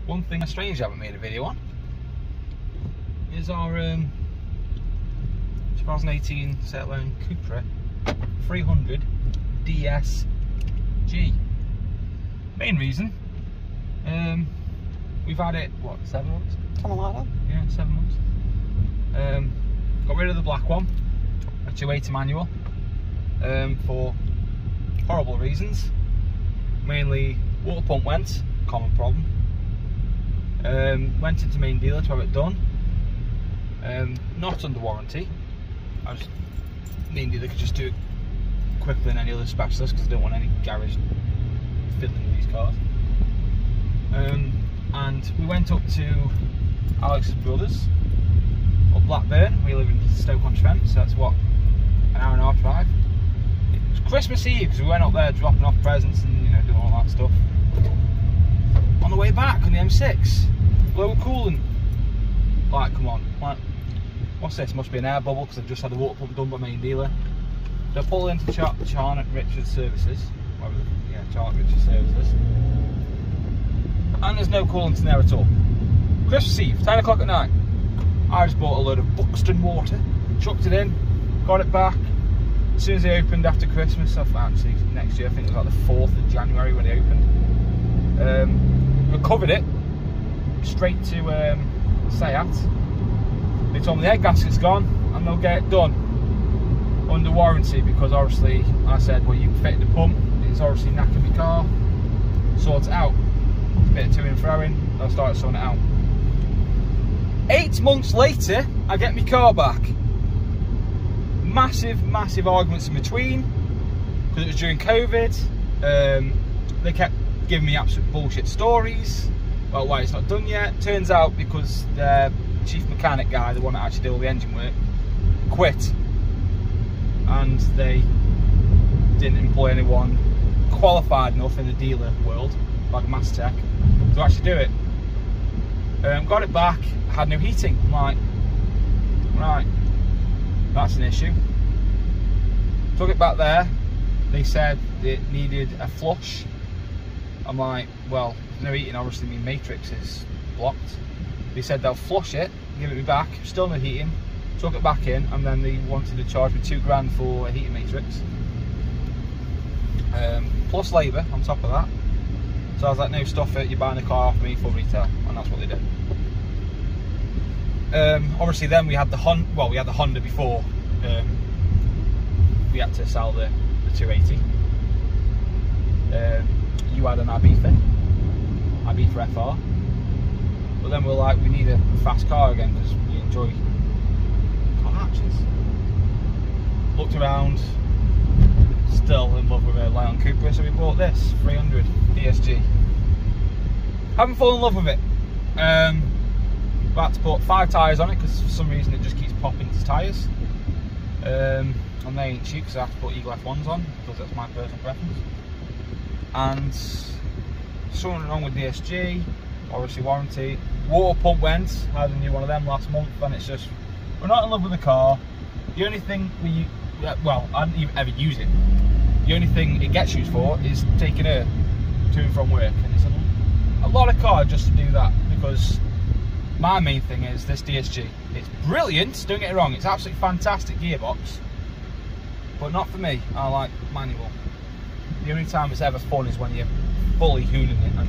One thing strange I haven't made a video on is our 2018 Settloan Cupra 300 DSG. Main reason, we've had it, what, 7 months? Something like that. Yeah, 7 months. Got rid of the black one, a 280 manual, for horrible reasons. Mainly water pump went, common problem. Went into main dealer to have it done. Not under warranty. Main dealer could just do it quicker than any other specialist because I don't want any garage fiddling with these cars. And we went up to Alex's brothers up Blackburn. We live in Stoke-on-Trent, so that's what, an hour and a half drive. It was Christmas Eve because we went up there dropping off presents and, you know, doing all that stuff. On the way back on the M6, blow coolant. Like, come on, like, what's this? Must be an air bubble because I've just had the water pump done by main dealer. So I pull into Charnock Richard Services, whatever, yeah, Charnock Richard Services, and there's no coolant in there at all. Christmas Eve, 10 o'clock at night. I just bought a load of Buxton water, chucked it in, got it back. As soon as they opened after Christmas, actually next year, I think it was like the 4th of January when they opened. Recovered it straight to Seat. They told me the head gasket's gone and they'll get it done under warranty because obviously I said, well, you fit the pump, it's obviously knackered my car, sort it out. A bit of to and fro-ing, they'll start sorting it out. 8 months later, I get my car back. Massive arguments in between because it was during COVID. They kept giving me absolute bullshit stories about why it's not done yet. Turns out because the chief mechanic guy, the one that actually did all the engine work, quit, and they didn't employ anyone qualified enough in the dealer world, like Mass Tech, to actually do it. Got it back, had no heating. I'm like, right, that's an issue. Took it back there, they said it needed a flush. I'm like, well, no heating, obviously my matrix is blocked. They said they'll flush it, give it me back, still no heating. Took it back in, and then they wanted to charge me £2 grand for a heating matrix. Plus labour on top of that. So I was like, no, stuff it, you're buying the car off me for retail, and that's what they did. Obviously then we had the Honda, well, we had the Honda before. We had to sell the 280. You had an Ibiza FR, but then we're like, we need a fast car again because we enjoy car hatches. Looked around, still in love with a Lion Cupra, so we bought this 300 DSG. Haven't fallen in love with it. About to put 5 tyres on it because for some reason it just keeps popping its tyres. And they ain't cheap because I have to put Eagle F1s on because that's my personal preference. And something wrong with DSG, obviously warranty. Water pump went, I had a new one of them last month, and it's just, we're not in love with the car. The only thing well, I didn't even ever use it. The only thing it gets used for is taking her to and from work, and it's a lot of car just to do that, because my main thing is this DSG. It's brilliant, don't get it wrong, it's absolutely fantastic gearbox, but not for me. I like manual. The only time it's ever fun is when you're fully hooning it, and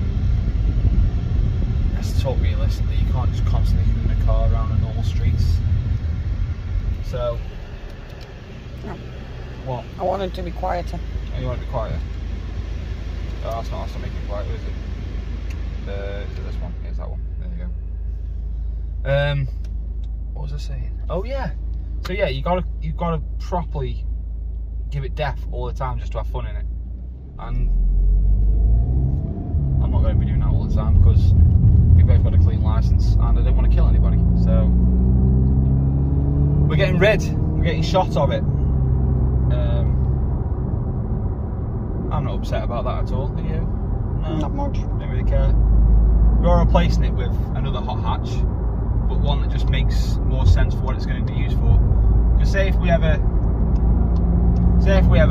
let's talk realistically, you can't just constantly hoon a car around the normal streets. So, no. What? I want it to be quieter. Oh, you want it to be quieter? Oh, that's not making it quieter, is it? Is it this one? Yeah, it's that one. There you go. What was I saying? Oh yeah. So yeah, you've got to properly give it depth all the time just to have fun in it. And I'm not going to be doing that all the time because we've both got a clean license and I don't want to kill anybody. So we're getting rid. We're getting shot of it. I'm not upset about that at all. Are you? No, not much. Don't really care. We are replacing it with another hot hatch, but one that just makes more sense for what it's going to be used for. Because say if we ever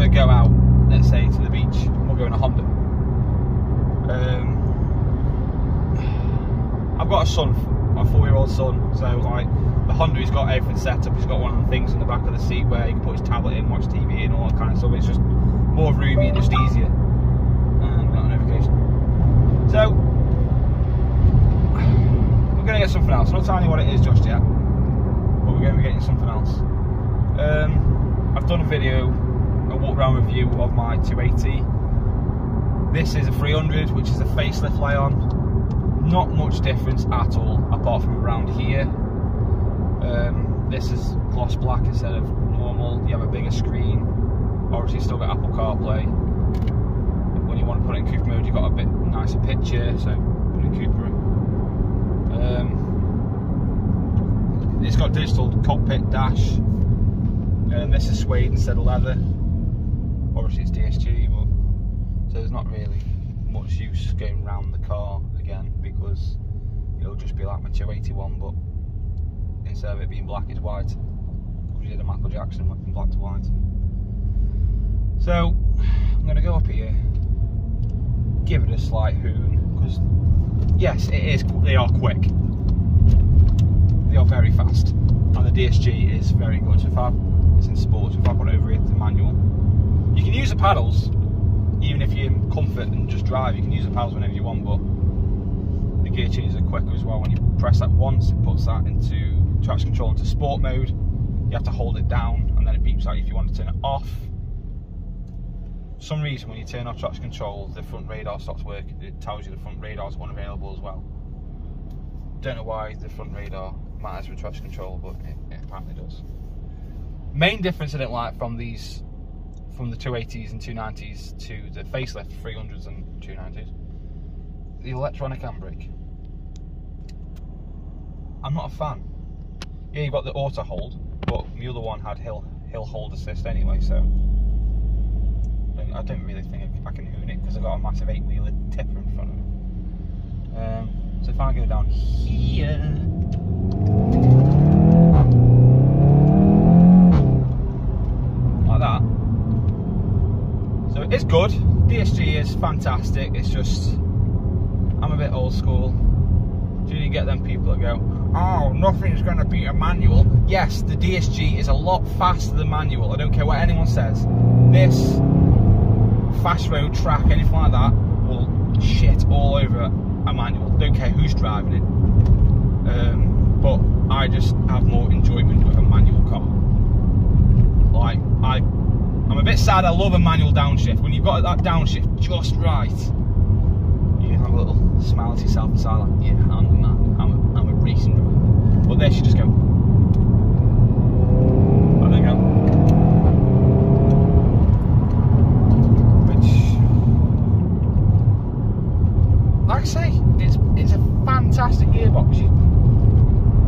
go out, let's say to the beach, we'll go in a Honda. got a son, a 4-year-old son, so like the Honda's got everything set up. He's got one of the things in the back of the seat where he can put his tablet in, watch TV and all that kind of stuff. It's just more roomy and just easier. Got a notification. So we're going to get something else. I'm not telling you what it is just yet, but we're going to be getting something else. I've done a video, a walk around review of my 280. This is a 300, which is a facelift lay-on. Not much difference at all, apart from around here. This is gloss black instead of normal. You have a bigger screen. Obviously, still got Apple CarPlay. When you want to put it in cupra mode, you've got a bit nicer picture, so put it in cupra. It's got digital cockpit dash, and this is suede instead of leather. Obviously, it's DSG, but so there's not really much use going around the car again, because it'll just be like my 281, but instead of it being black, it's white. We did a Michael Jackson, went from black to white. So I'm going to go up here, give it a slight hoon, because yes, it is. They are quick. They are very fast, and the DSG is very good. So it's in sports. If I put it over here to manual, you can use the paddles. Even if you're in comfort and just drive, you can use the paddles whenever you want, but the gear changes are quicker as well. When you press that once, it puts that into traction control into sport mode. You have to hold it down, and then it beeps out if you want to turn it off. For some reason, when you turn off traction control, the front radar stops working. It tells you the front radar is unavailable as well. Don't know why the front radar matters with traction control, but it apparently does. Main difference I don't like from the 280s and 290s to the facelift 300s and 290s, the electronic handbrake. I'm not a fan. Yeah, you've got the auto hold, but the other one had hill hold assist anyway, so I don't really think I can hoon it because I've got a massive 8-wheeler tipper in front of me. So if I go down here, like that. So it's good. DSG is fantastic. It's just, I'm a bit old school. Do you get them people that go, oh, nothing's going to beat a manual? Yes, the DSG is a lot faster than manual. I don't care what anyone says. This fast road track, anything like that, will shit all over a manual. Don't care who's driving it. But I just have more enjoyment with a manual car. Like, I'm a bit sad. I love a manual downshift. When you've got that downshift just right, you have a little smile to yourself inside, like, yeah, I'm the man. I'm a racing driver. But this, you just go, and then go. Which, like I say, it's a fantastic gearbox.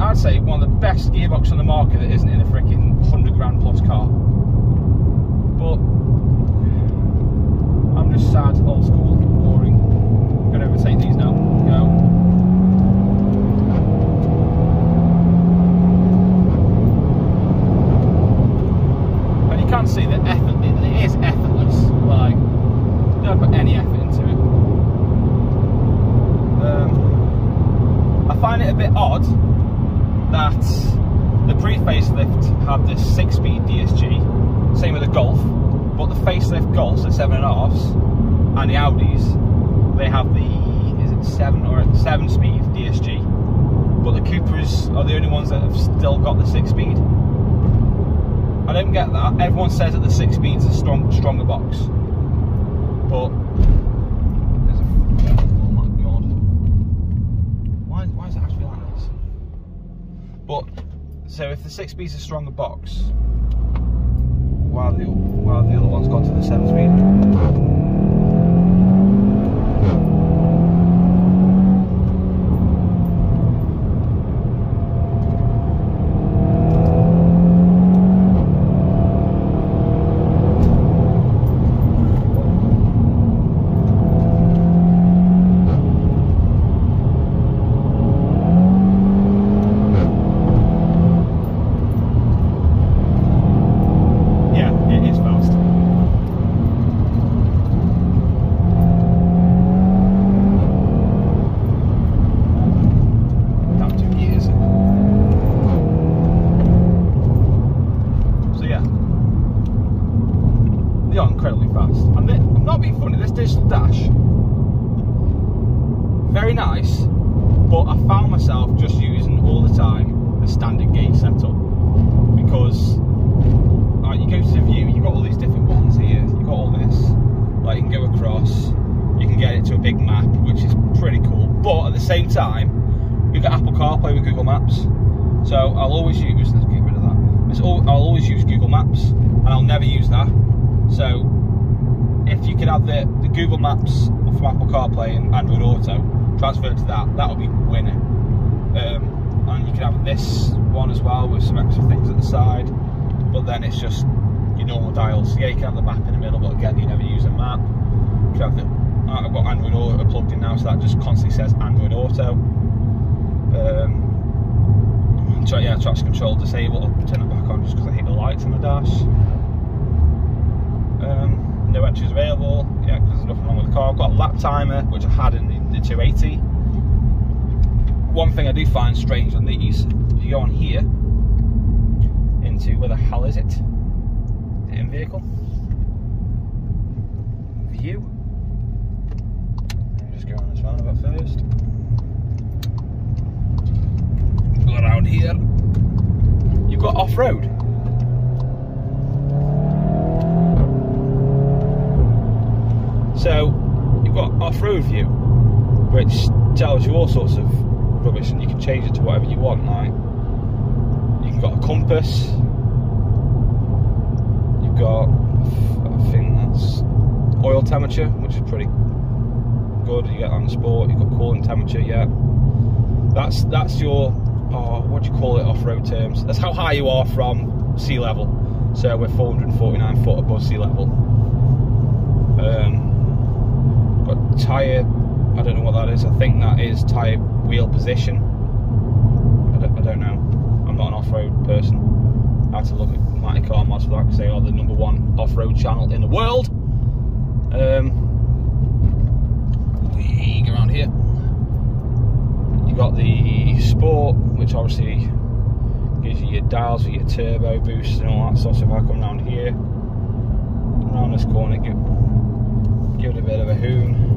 I'd say one of the best gearboxes on the market that isn't in a freaking 100 grand plus car. But I'm just sad, old school, boring. I'm going to overtake these now. Go. And you can see the effort, it is effortless. Like, you don't put any effort into it. I find it a bit odd that the pre-facelift had this 6-speed DSG, same with the Golf, but the facelift Golfs, the 7.5s, and the Audis, they have the, is it 7-speed DSG, but the Cupras are the only ones that have still got the 6-speed. I don't get that. Everyone says that the 6-speed's a stronger box, but there's a, oh my god, why is it actually like this? But so if the 6-speed's a stronger box, while the other one's gone to the 7-speed. digital dash, very nice, but I found myself just using all the time the standard gauge setup, because you go to the view, you've got all these different buttons here, you've got all this, like you can go across, you can get it to a big map, which is pretty cool, but at the same time, you've got Apple CarPlay with Google Maps, so I'll always use, let's get rid of that, I'll always use Google Maps, and I'll never use that. So if you could have the Google Maps from Apple CarPlay and Android Auto transferred to that would be winning. And you could have this one as well with some extra things at the side, but then it's just your normal dials. Yeah, you can have the map in the middle, but again, you never use a map. You can have I've got Android Auto plugged in now, so that just constantly says Android Auto. Yeah, traction control disabled. I'll turn it back on just because I hate the lights on the dash. No entries available, yeah, because there's nothing wrong with the car. I've got a lap timer, which I had in the 280. One thing I do find strange on these, if you go on here, into, where the hell is it? Is it in vehicle? View? Let me just go on this roundabout first. Go around here. You've got off-road. So you've got off-road view, which tells you all sorts of rubbish, and you can change it to whatever you want. Like you've got a compass, you've got a thing that's oil temperature, which is pretty good. You get that on sport. You've got coolant temperature. Yeah, that's your what do you call it, off-road terms? That's how high you are from sea level. So we're 449 foot above sea level. Got tyre, I don't know what that is. I think that is tyre wheel position. I don't know. I'm not an off-road person. I had to look at Mighty Car Mods for that, because they are the #1 off-road channel in the world. We go around here. You got the sport, which obviously gives you your dials for your turbo boost and all that stuff. So if I come around here, around this corner, give it a bit of a hoon.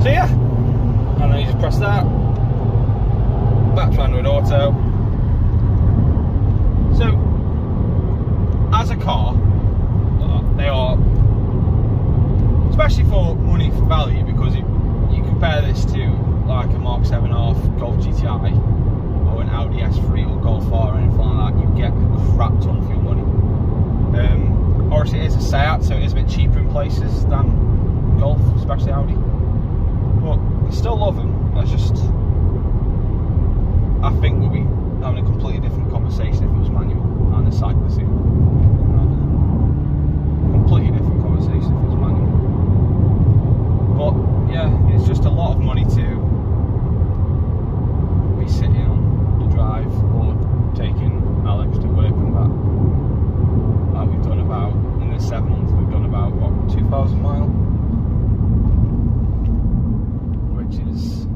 So yeah, and then you just press that, back to Android Auto. So, as a car, they are, especially for money for value, because you compare this to like a Mark 7.5 Golf GTI or an Audi S3 or Golf R or anything like that, you get a crap ton for your money. Obviously it is a Seat, so it is a bit cheaper in places than Golf, especially Audi. But I still love them. It's just, I think we'd be having a completely different conversation if it was manual and a cyclist. Completely different conversation if it was manual. But yeah, it's just a lot of money to be sitting on the drive or taking Alex to work and back. Like we've done about, in this 7 months, we've done about, what, 2,000 miles? Which is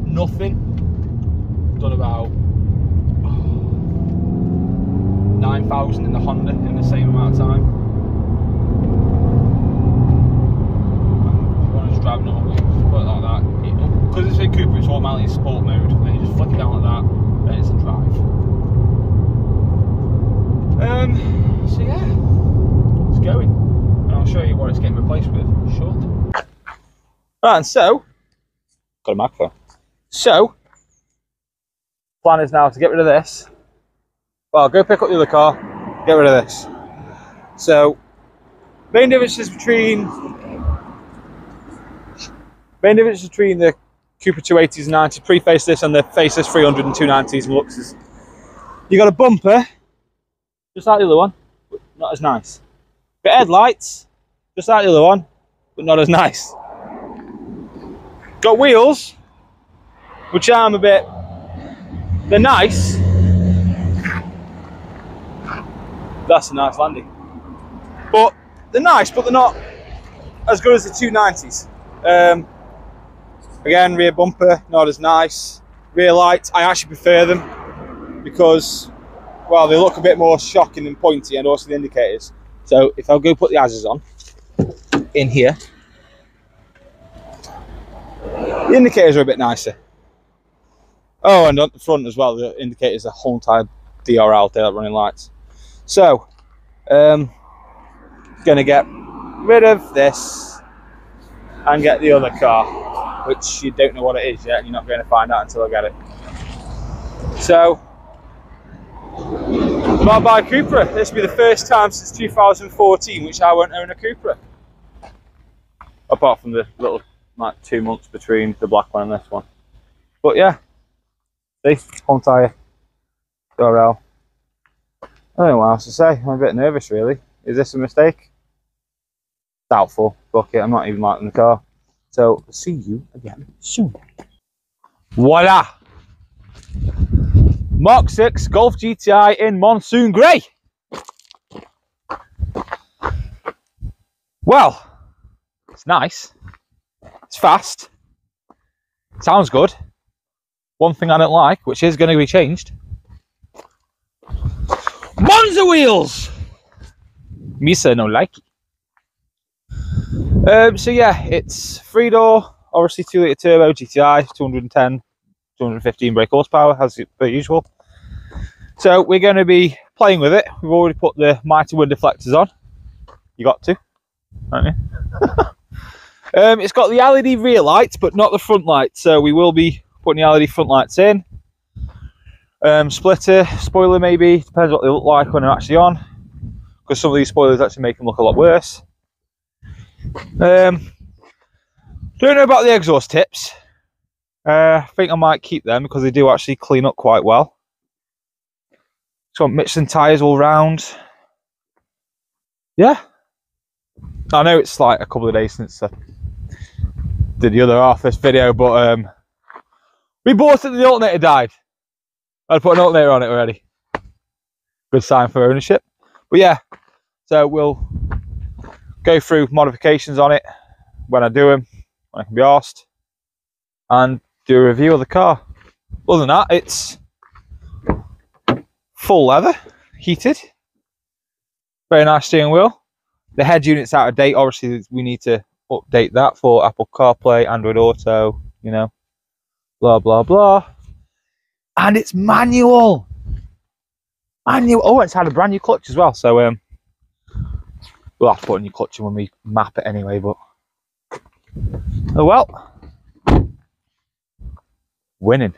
nothing. We've done about 9,000 in the Honda in the same amount of time. And if you want to just drive normally, just put it like that. Because it's a Cupra, it's automatically in sport mode, and you just flick it down like that, then it's a drive. So yeah, it's going. And I'll show you what it's getting replaced with shortly. Right, and so, got a microphone. So, plan is now to get rid of this. Well, go pick up the other car, get rid of this. So, main differences between the Cupra 280s and 90 pre-faceless and the faceless 300 and 290s and Luxes. You got a bumper, just like the other one, but not as nice. Got headlights, just like the other one, but not as nice. Got wheels, which I'm a bit, they're nice. That's a nice landing. But they're nice, but they're not as good as the 290s. Again, rear bumper, not as nice. Rear lights, I actually prefer them because, well, they look a bit more shocking and pointy, and also the indicators. So if I'll go put the ASs on in here, the indicators are a bit nicer. Oh, and on the front as well, the indicators are whole entire DRL, daylight running lights. So, gonna get rid of this and get the other car, which you don't know what it is yet, and you're not going to find out until I get it. So, I'll buy a Cupra. This will be the first time since 2014 which I won't own a Cupra. Apart from the little, like, 2 months between the black one and this one. But yeah, see, whole entire DRL. I don't know what else to say. I'm a bit nervous, really. Is this a mistake? Doubtful. Fuck it, I'm not even liking the car. So, see you again soon. Voila! Mark 6 Golf GTI in Monsoon Grey. Well, it's nice. It's fast. Sounds good. One thing I don't like, which is going to be changed. Monza wheels! Misa no like it. So yeah, it's 3-door, obviously 2-litre turbo GTI, 210, 215 brake horsepower, as per usual. So we're going to be playing with it. We've already put the mighty wind deflectors on. You got to, haven't you? It's got the LED rear lights, but not the front lights. So we will be putting the LED front lights in. Splitter, spoiler maybe, depends what they look like when they're actually on. Because some of these spoilers actually make them look a lot worse. Don't know about the exhaust tips. I think I might keep them because they do actually clean up quite well. So Michelin tyres all round. Yeah. I know it's like a couple of days since I did the other half of this video, but we bought it and the alternator died. I'd put an alternator on it already. Good sign for ownership. But yeah, so we'll go through modifications on it when I do them, when I can be arsed, and do a review of the car. Other than that, it's full leather, heated, very nice steering wheel. The head unit's out of date, obviously we need to update that for Apple CarPlay, Android Auto, you know, blah blah blah. And it's manual. Oh, it's had a brand new clutch as well, so we'll have to put a new clutch in when we map it anyway, but oh well. Winning.